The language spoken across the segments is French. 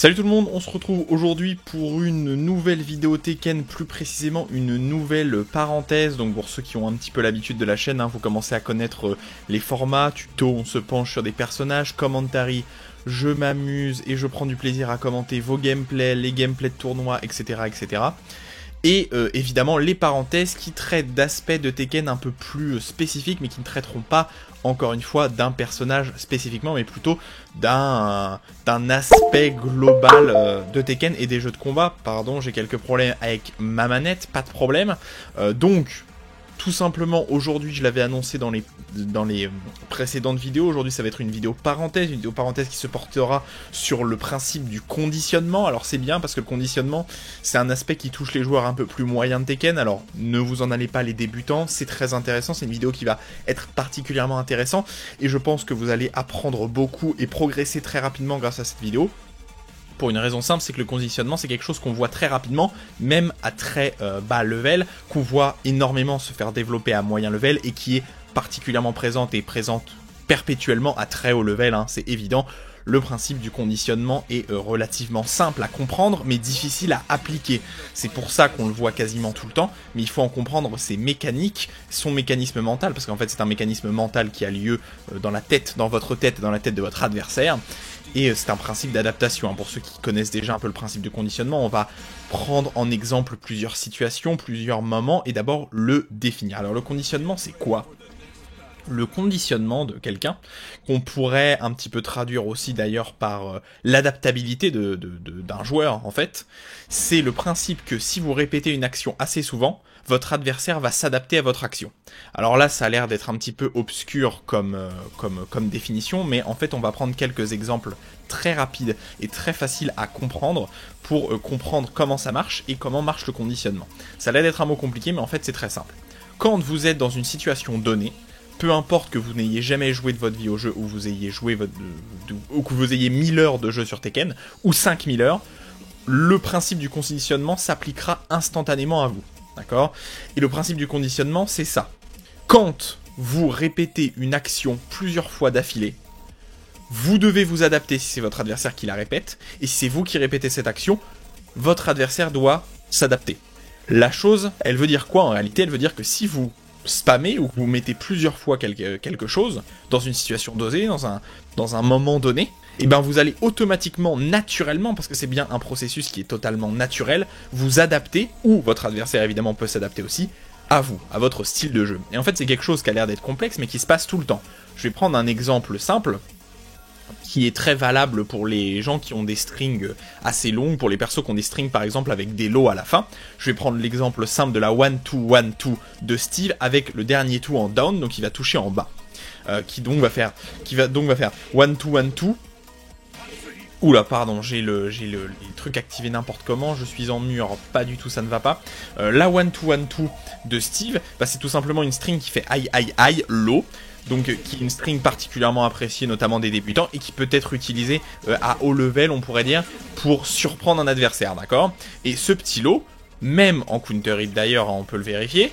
Salut tout le monde, on se retrouve aujourd'hui pour une nouvelle vidéo Tekken, plus précisément une nouvelle parenthèse. Donc pour ceux qui ont un petit peu l'habitude de la chaîne, vous commencez à connaître les formats, tuto, on se penche sur des personnages, commentary, je m'amuse et je prends du plaisir à commenter vos gameplays, les gameplays de tournois, etc. etc. Et évidemment les parenthèses qui traitent d'aspects de Tekken un peu plus spécifiques, mais qui ne traiteront pas, encore une fois, d'un personnage spécifiquement, mais plutôt d'un aspect global de Tekken et des jeux de combat. Pardon, j'ai quelques problèmes avec ma manette, pas de problème. Donc, tout simplement, aujourd'hui, je l'avais annoncé dans les précédentes vidéos, aujourd'hui ça va être une vidéo parenthèse qui se portera sur le principe du conditionnement. Alors c'est bien parce que le conditionnement, c'est un aspect qui touche les joueurs un peu plus moyens de Tekken, alors ne vous en allez pas les débutants, c'est très intéressant, c'est une vidéo qui va être particulièrement intéressante, et je pense que vous allez apprendre beaucoup et progresser très rapidement grâce à cette vidéo. Pour une raison simple, c'est que le conditionnement, c'est quelque chose qu'on voit très rapidement, même à très bas level, qu'on voit énormément se faire développer à moyen level, et qui est particulièrement présente perpétuellement à très haut level, c'est évident. Le principe du conditionnement est relativement simple à comprendre, mais difficile à appliquer. C'est pour ça qu'on le voit quasiment tout le temps, mais il faut en comprendre ses mécaniques, son mécanisme mental, parce qu'en fait c'est un mécanisme mental qui a lieu dans la tête, dans votre tête, dans la tête de votre adversaire. Et c'est un principe d'adaptation. Pour ceux qui connaissent déjà un peu le principe de conditionnement, on va prendre en exemple plusieurs situations, plusieurs moments, et d'abord le définir. Alors le conditionnement, c'est quoi ? Le conditionnement de quelqu'un, qu'on pourrait un petit peu traduire aussi d'ailleurs par l'adaptabilité d'un joueur en fait, c'est le principe que si vous répétez une action assez souvent, votre adversaire va s'adapter à votre action. Alors là, ça a l'air d'être un petit peu obscur comme définition, mais en fait on va prendre quelques exemples très rapides et très faciles à comprendre pour comprendre comment ça marche et comment marche le conditionnement. Ça a l'air d'être un mot compliqué, mais en fait c'est très simple. Quand vous êtes dans une situation donnée, peu importe que vous n'ayez jamais joué de votre vie au jeu, ou vous ayez joué ou que vous ayez 1000 heures de jeu sur Tekken, ou 5000 heures, le principe du conditionnement s'appliquera instantanément à vous. D'accord ? Et le principe du conditionnement, c'est ça. Quand vous répétez une action plusieurs fois d'affilée, vous devez vous adapter si c'est votre adversaire qui la répète, et si c'est vous qui répétez cette action, votre adversaire doit s'adapter. La chose, elle veut dire quoi en réalité ? Elle veut dire que si vous spammez ou que vous mettez plusieurs fois quelque chose dans une situation dosée, dans un moment donné, et ben vous allez automatiquement, naturellement, parce que c'est bien un processus qui est totalement naturel, vous adapter, ou votre adversaire évidemment peut s'adapter aussi, à vous, à votre style de jeu. Et en fait c'est quelque chose qui a l'air d'être complexe mais qui se passe tout le temps. Je vais prendre un exemple simple, qui est très valable pour les gens qui ont des strings assez longs, pour les persos qui ont des strings par exemple avec des lots à la fin. Je vais prendre l'exemple simple de la 1-2-1-2 de Steve avec le dernier 2 en down, donc il va toucher en bas. Qui va donc va faire 1-2-1-2. Oula, pardon, j'ai les trucs activés n'importe comment, je suis en mur, pas du tout, ça ne va pas. La 1-2-1-2 de Steve, c'est tout simplement une string qui fait aïe aïe aïe low. Donc qui est une string particulièrement appréciée notamment des débutants et qui peut être utilisée à haut level, on pourrait dire, pour surprendre un adversaire, d'accord ? Et ce petit lot, même en counter hit d'ailleurs, on peut le vérifier,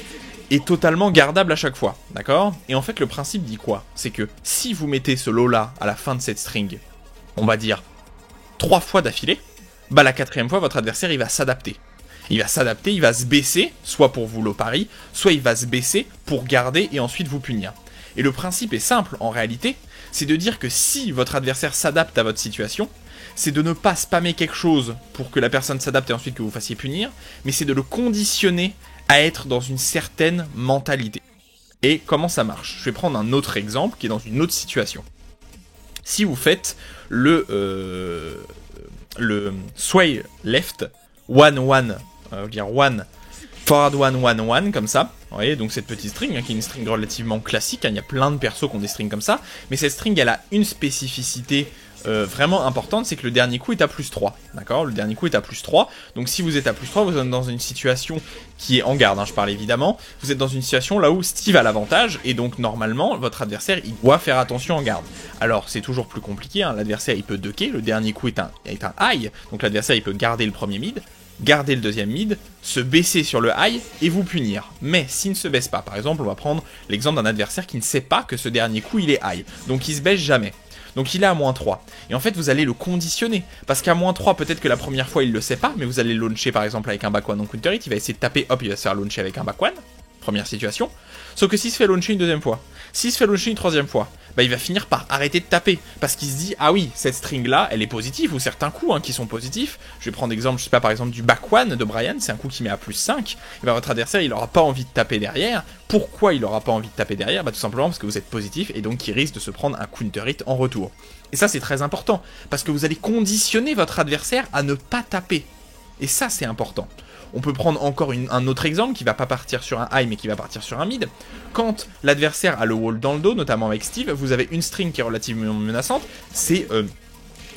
est totalement gardable à chaque fois, d'accord ? Et en fait le principe dit quoi ? C'est que si vous mettez ce lot là à la fin de cette string, on va dire 3 fois d'affilée, la 4e fois votre adversaire il va s'adapter. Il va s'adapter, il va se baisser, soit pour vous lot pari, soit il va se baisser pour garder et ensuite vous punir. Et le principe est simple en réalité, c'est de dire que si votre adversaire s'adapte à votre situation, c'est de ne pas spammer quelque chose pour que la personne s'adapte et ensuite que vous fassiez punir, mais c'est de le conditionner à être dans une certaine mentalité. Et comment ça marche ? Je vais prendre un autre exemple qui est dans une autre situation. Si vous faites le sway left 1-1, dire 1 forward 1-1-1 comme ça, vous voyez, donc cette petite string qui est une string relativement classique, il y a plein de persos qui ont des strings comme ça, mais cette string elle a une spécificité vraiment importante, c'est que le dernier coup est à +3, d'accord ? Le dernier coup est à +3, donc si vous êtes à +3, vous êtes dans une situation qui est en garde, je parle évidemment, vous êtes dans une situation là où Steve a l'avantage, et donc normalement, votre adversaire, il doit faire attention en garde. Alors, c'est toujours plus compliqué, l'adversaire il peut ducker, le dernier coup est un high, donc l'adversaire il peut garder le premier mid, garder le deuxième mid, se baisser sur le high et vous punir. Mais s'il ne se baisse pas, par exemple, on va prendre l'exemple d'un adversaire qui ne sait pas que ce dernier coup il est high, donc il se baisse jamais. Donc il est à -3. Et en fait, vous allez le conditionner. Parce qu'à -3, peut-être que la première fois, il le sait pas, mais vous allez le launcher par exemple avec un back one en counter hit. Il va essayer de taper, hop, il va se faire launcher avec un back one. Première situation. Sauf que s'il se fait launcher une deuxième fois, s'il se fait launcher une troisième fois, bah il va finir par arrêter de taper. Parce qu'il se dit, ah oui, cette string là, elle est positive, ou certains coups qui sont positifs. Je vais prendre l'exemple, je sais pas, par exemple du back one de Brian, c'est un coup qui met à +5. Et bah votre adversaire, il aura pas envie de taper derrière. Pourquoi il aura pas envie de taper derrière? Bah tout simplement parce que vous êtes positif et donc il risque de se prendre un counter hit en retour. Et ça c'est très important, parce que vous allez conditionner votre adversaire à ne pas taper. Et ça c'est important. On peut prendre encore un autre exemple qui va pas partir sur un high mais qui va partir sur un mid. Quand l'adversaire a le wall dans le dos, notamment avec Steve, vous avez une string qui est relativement menaçante, c'est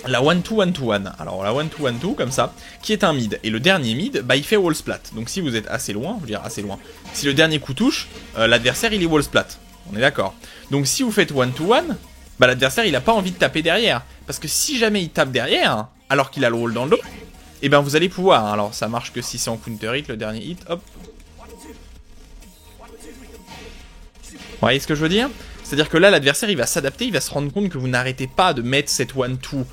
la 1-2-1-2-1. Alors la 1-2-1-2 comme ça, qui est un mid. Et le dernier mid, bah il fait wall splat. Donc si vous êtes assez loin, je veux dire assez loin, si le dernier coup touche, l'adversaire il est wall splat. On est d'accord. Donc si vous faites 1-2-1, bah l'adversaire il a pas envie de taper derrière. Parce que si jamais il tape derrière, alors qu'il a le wall dans le dos, et ben vous allez pouvoir, alors ça marche que si c'est en counter hit, le dernier hit, hop. Vous voyez ce que je veux dire? C'est-à-dire que là, l'adversaire, il va s'adapter, il va se rendre compte que vous n'arrêtez pas de mettre cette 1-2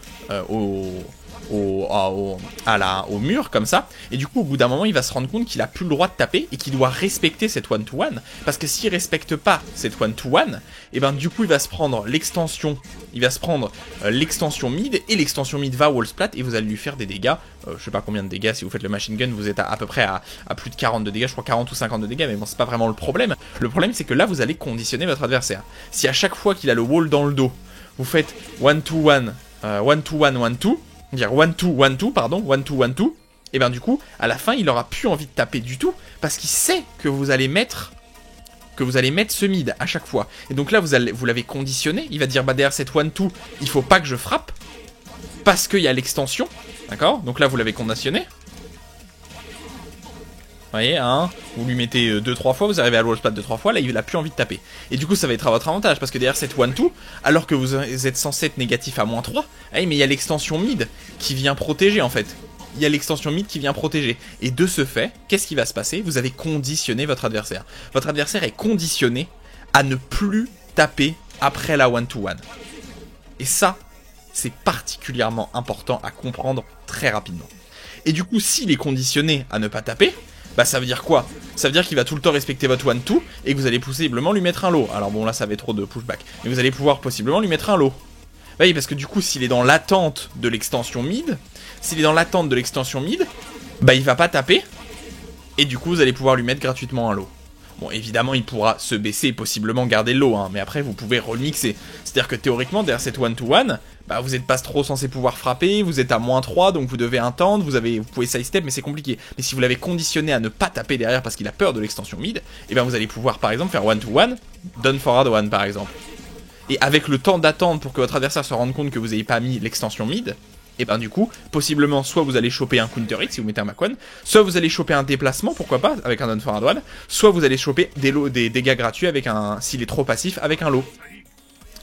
au mur, comme ça. Et du coup, au bout d'un moment, il va se rendre compte qu'il a plus le droit de taper et qu'il doit respecter cette 1-to-1. Parce que s'il respecte pas cette 1-to-1, et ben du coup, il va se prendre l'extension. Il va se prendre l'extension mid, et l'extension mid va wall splat, et vous allez lui faire des dégâts. Je sais pas combien de dégâts, si vous faites le machine gun, vous êtes à peu près à plus de 40 de dégâts, je crois 40 ou 50 de dégâts, mais bon, c'est pas vraiment le problème. Le problème, c'est que là, vous allez conditionner votre adversaire. Si à chaque fois qu'il a le wall dans le dos, vous faites 1-to-1, 1-to-1, 1-2, dire 1-2, 1-2, pardon, 1-2, 1-2, et ben du coup, à la fin, il aura plus envie de taper du tout, parce qu'il sait que vous allez mettre ce mid à chaque fois. Et donc là, vous l'avez conditionné, il va dire, bah derrière cette 1-2, il faut pas que je frappe, parce qu'il y a l'extension, d'accord? Donc là, vous l'avez conditionné. Vous voyez, hein, vous lui mettez 2-3 fois, vous arrivez à wall splat 2-3 fois, là il a plus envie de taper. Et du coup ça va être à votre avantage, parce que derrière cette 1-2, alors que vous êtes censé être négatif à -3, mais il y a l'extension mid qui vient protéger en fait. Il y a l'extension mid qui vient protéger. Et de ce fait, qu'est-ce qui va se passer? Vous avez conditionné votre adversaire. Votre adversaire est conditionné à ne plus taper après la 1-to-1. Et ça, c'est particulièrement important à comprendre très rapidement. Et du coup, s'il est conditionné à ne pas taper, bah ça veut dire quoi? Ça veut dire qu'il va tout le temps respecter votre 1-2 et que vous allez possiblement lui mettre un low. Alors bon là ça va être trop de pushback, mais vous allez pouvoir possiblement lui mettre un low. Bah oui, parce que du coup s'il est dans l'attente de l'extension mid, bah il va pas taper, et du coup vous allez pouvoir lui mettre gratuitement un low. Bon, évidemment, il pourra se baisser et possiblement garder le low, mais après, vous pouvez remixer. C'est-à-dire que théoriquement, derrière cette 1-to-1, bah, vous n'êtes pas trop censé pouvoir frapper, vous êtes à -3, donc vous devez attendre, vous pouvez sidestep, mais c'est compliqué. Mais si vous l'avez conditionné à ne pas taper derrière parce qu'il a peur de l'extension mid, et ben vous allez pouvoir, par exemple, faire 1-to-1, down forward 1, par exemple. Et avec le temps d'attente pour que votre adversaire se rende compte que vous n'avez pas mis l'extension mid, et ben du coup, possiblement, soit vous allez choper un counter hit si vous mettez un Mach 1, soit vous allez choper un déplacement, pourquoi pas, avec un down forward 1, soit vous allez choper des dégâts gratuits avec s'il est trop passif, avec un low.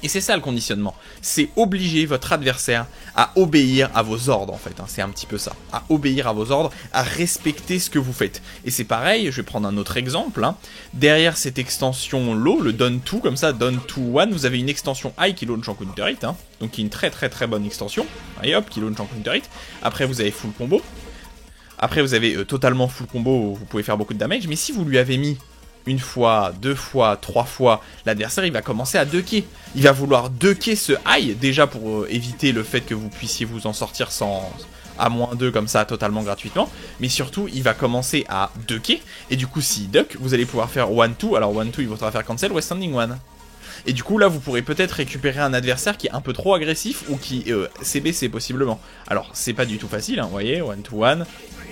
Et c'est ça le conditionnement, c'est obliger votre adversaire à obéir à vos ordres en fait, c'est un petit peu ça, à obéir à vos ordres, à respecter ce que vous faites. Et c'est pareil, je vais prendre un autre exemple, derrière cette extension low, le down to, comme ça, down to 1, vous avez une extension high qui launch en counter hit, donc qui est une très très très bonne extension, et hop, qui launch en counter hit. Après vous avez full combo, après vous avez totalement full combo, vous pouvez faire beaucoup de damage, mais si vous lui avez mis une fois, 2 fois, 3 fois, l'adversaire il va commencer à ducker. Il va vouloir ducker ce high, déjà pour éviter le fait que vous puissiez vous en sortir à -2 comme ça, totalement gratuitement. Mais surtout, il va commencer à ducker, et du coup s'il duck, vous allez pouvoir faire 1-2, alors 1-2 il faudra faire cancel ou standing 1. Et du coup là vous pourrez peut-être récupérer un adversaire qui est un peu trop agressif, ou qui s'est baissé possiblement. Alors c'est pas du tout facile, vous voyez, 1-to-1...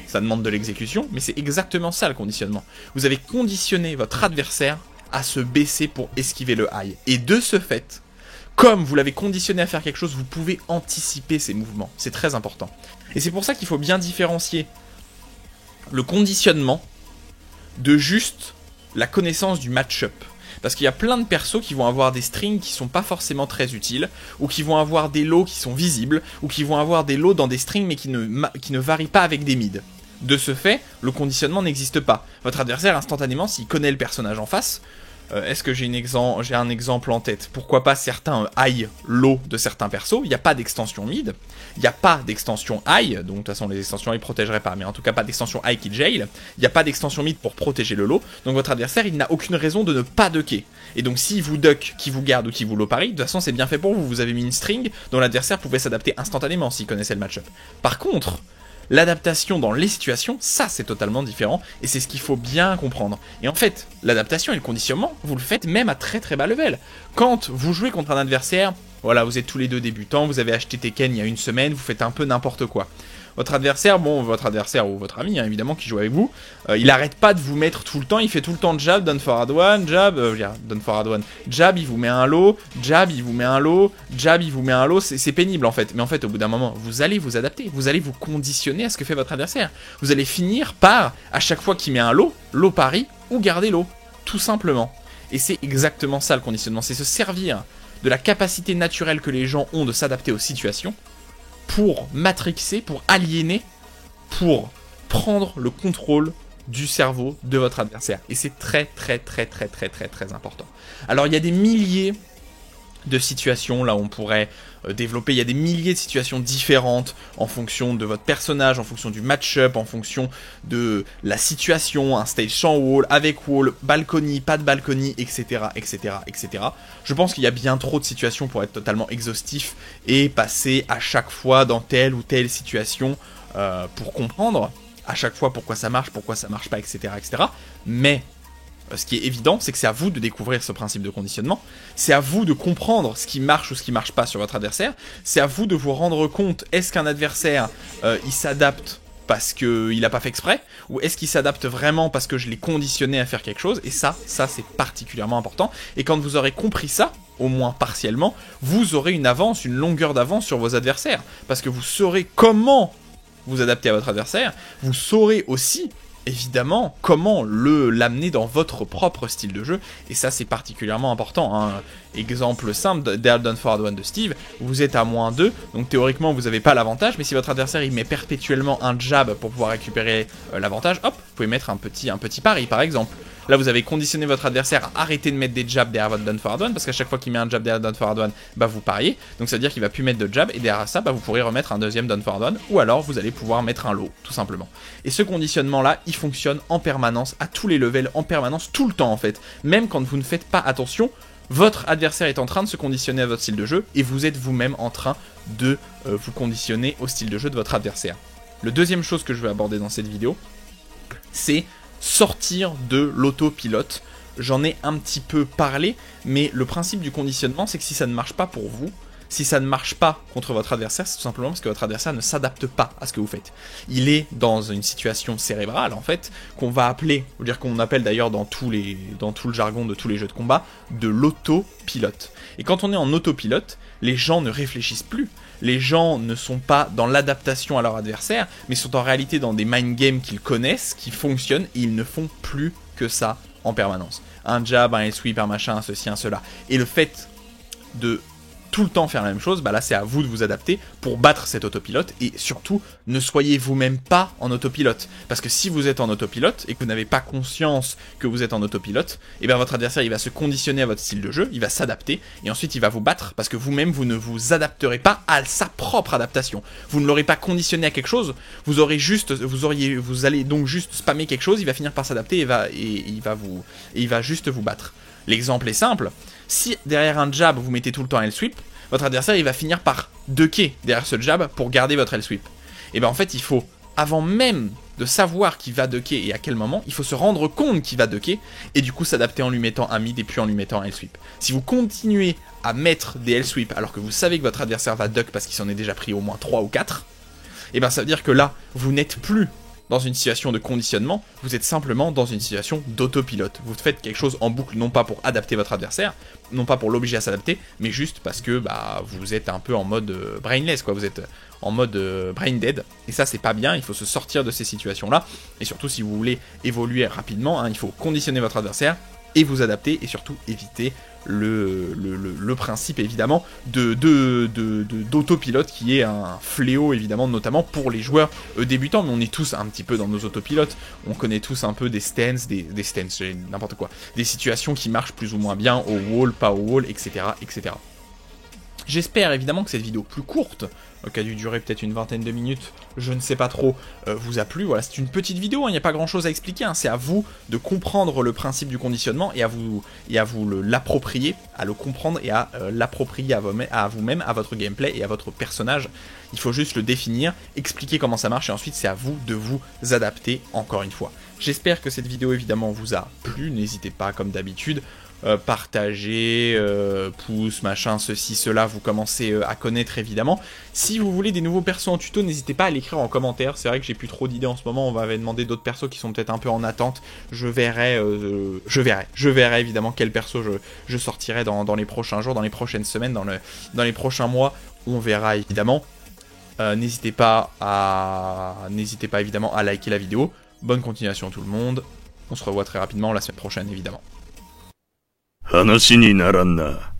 ça demande de l'exécution, mais c'est exactement ça le conditionnement. Vous avez conditionné votre adversaire à se baisser pour esquiver le high. Et de ce fait, comme vous l'avez conditionné à faire quelque chose, vous pouvez anticiper ses mouvements. C'est très important. Et c'est pour ça qu'il faut bien différencier le conditionnement de juste la connaissance du match-up. Parce qu'il y a plein de persos qui vont avoir des strings qui sont pas forcément très utiles, ou qui vont avoir des lows qui sont visibles, ou qui vont avoir des lows dans des strings mais qui ne varient pas avec des mids. De ce fait, le conditionnement n'existe pas. Votre adversaire, instantanément, s'il connaît le personnage en face, Est-ce que j'ai un exemple en tête? Pourquoi pas certains high low de certains persos? Il n'y a pas d'extension mid, il n'y a pas d'extension high, donc de toute façon les extensions high ne protégeraient pas, mais en tout cas pas d'extension high qui jail, il n'y a pas d'extension mid pour protéger le low, donc votre adversaire il n'a aucune raison de ne pas ducker. Et donc s'il vous duck, qui vous garde ou qui vous low pari, de toute façon c'est bien fait pour vous, vous avez mis une string dont l'adversaire pouvait s'adapter instantanément s'il connaissait le match-up. Par contre, l'adaptation dans les situations, ça c'est totalement différent, et c'est ce qu'il faut bien comprendre. Et en fait, l'adaptation et le conditionnement, vous le faites même à très très bas level. Quand vous jouez contre un adversaire, voilà, vous êtes tous les deux débutants, vous avez acheté Tekken il y a une semaine, vous faites un peu n'importe quoi. Votre adversaire, bon, votre adversaire ou votre ami, hein, évidemment, qui joue avec vous, il arrête pas de vous mettre tout le temps, il fait tout le temps jab, down forward one, jab, down forward one, jab, il vous met un low, jab, il vous met un low, jab, il vous met un low, c'est pénible en fait. Mais en fait, au bout d'un moment, vous allez vous adapter, vous allez vous conditionner à ce que fait votre adversaire. Vous allez finir par, à chaque fois qu'il met un low pari ou garder low, tout simplement. Et c'est exactement ça le conditionnement, c'est se servir de la capacité naturelle que les gens ont de s'adapter aux situations, pour matrixer, pour aliéner, pour prendre le contrôle du cerveau de votre adversaire. Et c'est très très très très très très très important. Alors il y a des milliers de situations là où on pourrait développer, il y a des milliers de situations différentes en fonction de votre personnage, en fonction du match-up, en fonction de la situation, un stage sans wall, avec wall, balcony, pas de balcony, etc. etc. etc. Je pense qu'il y a bien trop de situations pour être totalement exhaustif et passer à chaque fois dans telle ou telle situation pour comprendre à chaque fois pourquoi ça marche pas, etc. etc. Mais ce qui est évident, c'est que c'est à vous de découvrir ce principe de conditionnement, c'est à vous de comprendre ce qui marche ou ce qui marche pas sur votre adversaire, c'est à vous de vous rendre compte, est-ce qu'un adversaire, il s'adapte parce qu'il n'a pas fait exprès, ou est-ce qu'il s'adapte vraiment parce que je l'ai conditionné à faire quelque chose, et ça c'est particulièrement important, et quand vous aurez compris ça, au moins partiellement, vous aurez une avance, une longueur d'avance sur vos adversaires, parce que vous saurez comment vous adapter à votre adversaire, vous saurez aussi évidemment comment l'amener dans votre propre style de jeu, et ça c'est particulièrement important, hein. Exemple simple, down forward one de Steve, vous êtes à -2, donc théoriquement vous n'avez pas l'avantage, mais si votre adversaire il met perpétuellement un jab pour pouvoir récupérer l'avantage, hop, vous pouvez mettre un petit pari par exemple. Là vous avez conditionné votre adversaire à arrêter de mettre des jabs derrière votre down forward one, parce qu'à chaque fois qu'il met un jab derrière down forward one, bah vous pariez, donc ça veut dire qu'il va plus mettre de jab, et derrière ça, bah vous pourrez remettre un deuxième down forward one, ou alors vous allez pouvoir mettre un low, tout simplement. Et ce conditionnement là, il fonctionne en permanence, à tous les levels, en permanence, tout le temps en fait, même quand vous ne faites pas attention. Votre adversaire est en train de se conditionner à votre style de jeu, et vous êtes vous-même en train de vous conditionner au style de jeu de votre adversaire. Le deuxième chose que je vais aborder dans cette vidéo, c'est sortir de l'autopilote. J'en ai un petit peu parlé, mais le principe du conditionnement, c'est que si ça ne marche pas pour vous, si ça ne marche pas contre votre adversaire, c'est tout simplement parce que votre adversaire ne s'adapte pas à ce que vous faites. Il est dans une situation cérébrale, en fait, qu'on va appeler, ou dire qu'on appelle d'ailleurs dans tout le jargon de tous les jeux de combat, de l'autopilote. Et quand on est en autopilote, les gens ne réfléchissent plus. Les gens ne sont pas dans l'adaptation à leur adversaire, mais sont en réalité dans des mind games qu'ils connaissent, qui fonctionnent, et ils ne font plus que ça en permanence. Un jab, un sweep, un machin, un ceci, un cela. Et le fait de tout le temps faire la même chose, bah là c'est à vous de vous adapter pour battre cet autopilote, et surtout ne soyez vous-même pas en autopilote, parce que si vous êtes en autopilote et que vous n'avez pas conscience que vous êtes en autopilote, et bien votre adversaire il va se conditionner à votre style de jeu, il va s'adapter et ensuite il va vous battre parce que vous-même vous ne vous adapterez pas à sa propre adaptation. Vous ne l'aurez pas conditionné à quelque chose, vous allez donc juste spammer quelque chose, il va finir par s'adapter et il va juste vous battre. L'exemple est simple. Si derrière un jab vous mettez tout le temps L sweep, votre adversaire il va finir par ducker derrière ce jab pour garder votre L sweep. Et bien en fait il faut, avant même de savoir qu'il va ducker et à quel moment, il faut se rendre compte qu'il va ducker et du coup s'adapter en lui mettant un mid et puis en lui mettant un L sweep. Si vous continuez à mettre des L sweep alors que vous savez que votre adversaire va duck parce qu'il s'en est déjà pris au moins 3 ou 4, et bien ça veut dire que là vous n'êtes plus dans une situation de conditionnement, vous êtes simplement dans une situation d'autopilote. Vous faites quelque chose en boucle, non pas pour adapter votre adversaire, non pas pour l'obliger à s'adapter, mais juste parce que bah, vous êtes un peu en mode brainless, quoi. Vous êtes en mode brain dead, et ça c'est pas bien, il faut se sortir de ces situations-là, et surtout si vous voulez évoluer rapidement, hein, il faut conditionner votre adversaire, et vous adapter, et surtout éviter le principe évidemment d'autopilote qui est un fléau évidemment, notamment pour les joueurs débutants, mais on est tous un petit peu dans nos autopilotes, on connaît tous un peu des stances, des stances, n'importe quoi, des situations qui marchent plus ou moins bien au wall, pas au wall, etc. etc. J'espère évidemment que cette vidéo plus courte, qui a dû durer peut-être une vingtaine de minutes, je ne sais pas trop, vous a plu. Voilà, c'est une petite vidéo, il n'y a pas grand chose à expliquer, hein. C'est à vous de comprendre le principe du conditionnement et à vous l'approprier, à le comprendre et à l'approprier à vous-même, à votre gameplay et à votre personnage. Il faut juste le définir, expliquer comment ça marche et ensuite c'est à vous de vous adapter encore une fois. J'espère que cette vidéo évidemment vous a plu, n'hésitez pas comme d'habitude, partager, pouce, machin, ceci, cela, vous commencez à connaître évidemment. Si vous voulez des nouveaux persos en tuto, n'hésitez pas à l'écrire en commentaire, c'est vrai que j'ai plus trop d'idées en ce moment, on va demander d'autres persos qui sont peut-être un peu en attente, je verrai évidemment quel perso je sortirai dans les prochains jours, dans les prochaines semaines, dans les prochains mois, on verra évidemment. N'hésitez pas évidemment à liker la vidéo, bonne continuation à tout le monde, on se revoit très rapidement la semaine prochaine évidemment. 話にならんな。